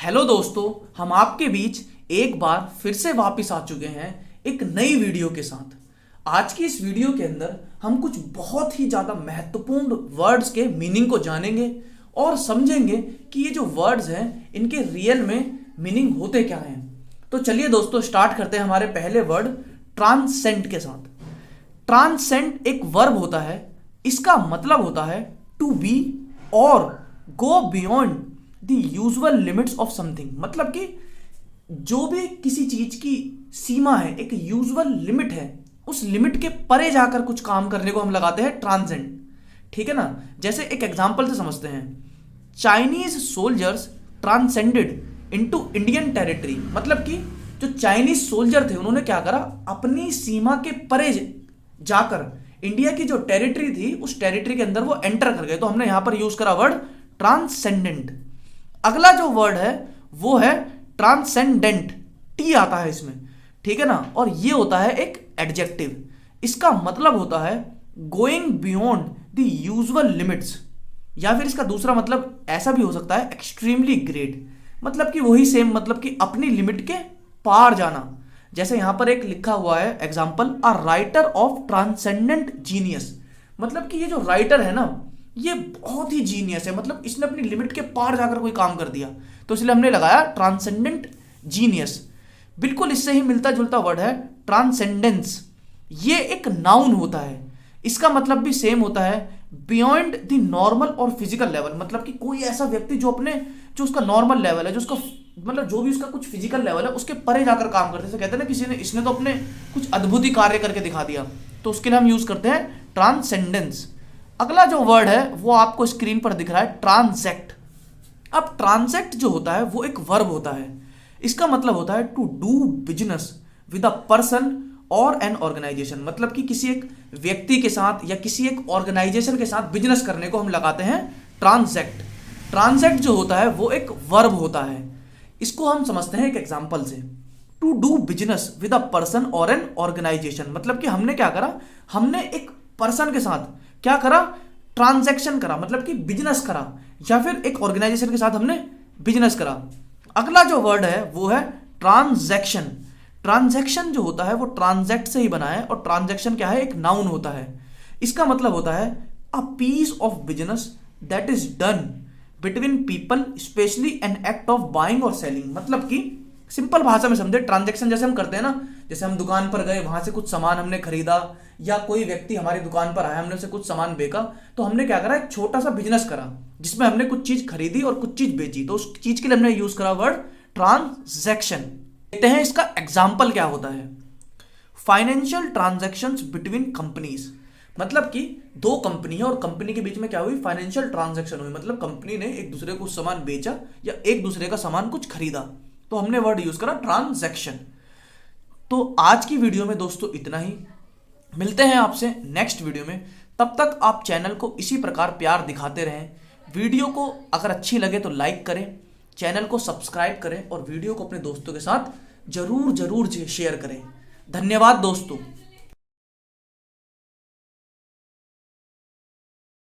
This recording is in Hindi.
हेलो दोस्तों, हम आपके बीच एक बार फिर से वापस आ चुके हैं एक नई वीडियो के साथ। आज की इस वीडियो के अंदर हम कुछ बहुत ही ज़्यादा महत्वपूर्ण वर्ड्स के मीनिंग को जानेंगे और समझेंगे कि ये जो वर्ड्स हैं इनके रियल में मीनिंग होते क्या हैं। तो चलिए दोस्तों, स्टार्ट करते हैं हमारे पहले वर्ड ट्रांसेंड के साथ। ट्रांसेंड एक वर्ब होता है। इसका मतलब होता है टू बी और go beyond the usual limits of something. मतलब कि जो भी किसी चीज की सीमा है, एक यूजुअल लिमिट है, उस लिमिट के परे जाकर कुछ काम करने को हम लगाते हैं ट्रांसेंड। ठीक है ना। जैसे एक एग्जांपल से समझते हैं, Chinese soldiers transcended into Indian territory. मतलब कि जो चाइनीज सोल्जर थे उन्होंने क्या करा, अपनी सीमा के परे जाकर इंडिया की जो टेरिटरी थी उस टेरिटरी के अंदर वो एंटर कर गए। तो हमने यहां पर यूज करा वर्ड ट्रांसेंडेंट। अगला जो वर्ड है वो है ट्रांसेंडेंट। टी आता है इसमें, ठीक है ना। और ये होता है एक एडजेक्टिव। इसका मतलब होता है going beyond the usual limits, या फिर इसका दूसरा मतलब ऐसा भी हो सकता है एक्सट्रीमली ग्रेट। मतलब कि वही सेम, मतलब कि अपनी लिमिट के पार जाना। जैसे यहां पर एक लिखा हुआ है example, a writer of transcendent genius. मतलब कि ये जो राइटर है ना, ये बहुत ही जीनियस है। मतलब इसने अपनी लिमिट के पार जाकर कोई काम कर दिया, तो इसलिए हमने लगाया ट्रांसेंडेंट जीनियस। बिल्कुल इससे ही मिलता जुलता वर्ड है ट्रांसेंडेंस। ये एक नाउन होता है। इसका मतलब भी सेम होता है, बियॉन्ड द नॉर्मल और फिजिकल लेवल। मतलब कि कोई ऐसा व्यक्ति जो उसका नॉर्मल लेवल है, जो उसका मतलब जो भी उसका कुछ फिजिकल लेवल है, उसके परे जाकर काम करते हैं। कहते हैं ना, किसी ने इसने तो अपने कुछ अद्भुत ही कार्य करके दिखा दिया, तो उसके लिए हम यूज करते हैं ट्रांसेंडेंस। अगला जो वर्ड है वो आपको स्क्रीन पर दिख रहा है, ट्रांजैक्ट। अब ट्रांजैक्ट जो होता है वो एक वर्ब होता है। इसका मतलब होता है to do business with a person और एन ऑर्गेनाइजेशन। मतलब कि किसी एक व्यक्ति के साथ या किसी एक ऑर्गेनाइजेशन के साथ बिजनेस करने को हम लगाते हैं ट्रांजैक्ट। ट्रांजैक्ट जो होता है वो एक वर्ब होता है। इसको हम समझते हैं एक एग्जांपल से, to do business with a person और एन ऑर्गेनाइजेशन। मतलब कि हमने क्या करा, हमने एक पर्सन के साथ क्या करा, ट्रांजैक्शन करा, मतलब कि बिजनेस करा, या फिर एक ऑर्गेनाइजेशन के साथ हमने बिजनेस करा। अगला जो वर्ड है वो है ट्रांजैक्शन। ट्रांजैक्शन जो होता है वो ट्रांजैक्ट से ही बना है, और ट्रांजैक्शन क्या है, एक नाउन होता है। इसका मतलब होता है a piece of business that is done between people, specially an act of buying और सेलिंग। मतलब कि सिंपल भाषा में समझे, ट्रांजैक्शन जैसे हम करते हैं ना, जैसे हम दुकान पर गए, वहां से कुछ सामान हमने खरीदा, या कोई व्यक्ति हमारी दुकान पर आया, हमने उसे कुछ सामान बेचा, तो हमने क्या करा, एक छोटा सा बिजनेस करा जिसमें हमने कुछ चीज खरीदी और कुछ चीज बेची। तो उस चीज के लिए हमने यूज करा वर्ड ट्रांजैक्शन। देखते हैं इसका एग्जाम्पल क्या होता है। Financial transactions between companies. मतलब कि दो कंपनी है और कंपनी के बीच में क्या हुई, फाइनेंशियल ट्रांजैक्शन हुई। मतलब कंपनी ने एक दूसरे को सामान बेचा या एक दूसरे का सामान कुछ खरीदा, तो हमने वर्ड यूज करा ट्रांजैक्शन। तो आज की वीडियो में दोस्तों इतना ही। मिलते हैं आपसे नेक्स्ट वीडियो में। तब तक आप चैनल को इसी प्रकार प्यार दिखाते रहें। वीडियो को अगर अच्छी लगे तो लाइक करें, चैनल को सब्सक्राइब करें और वीडियो को अपने दोस्तों के साथ जरूर शेयर करें। धन्यवाद दोस्तों।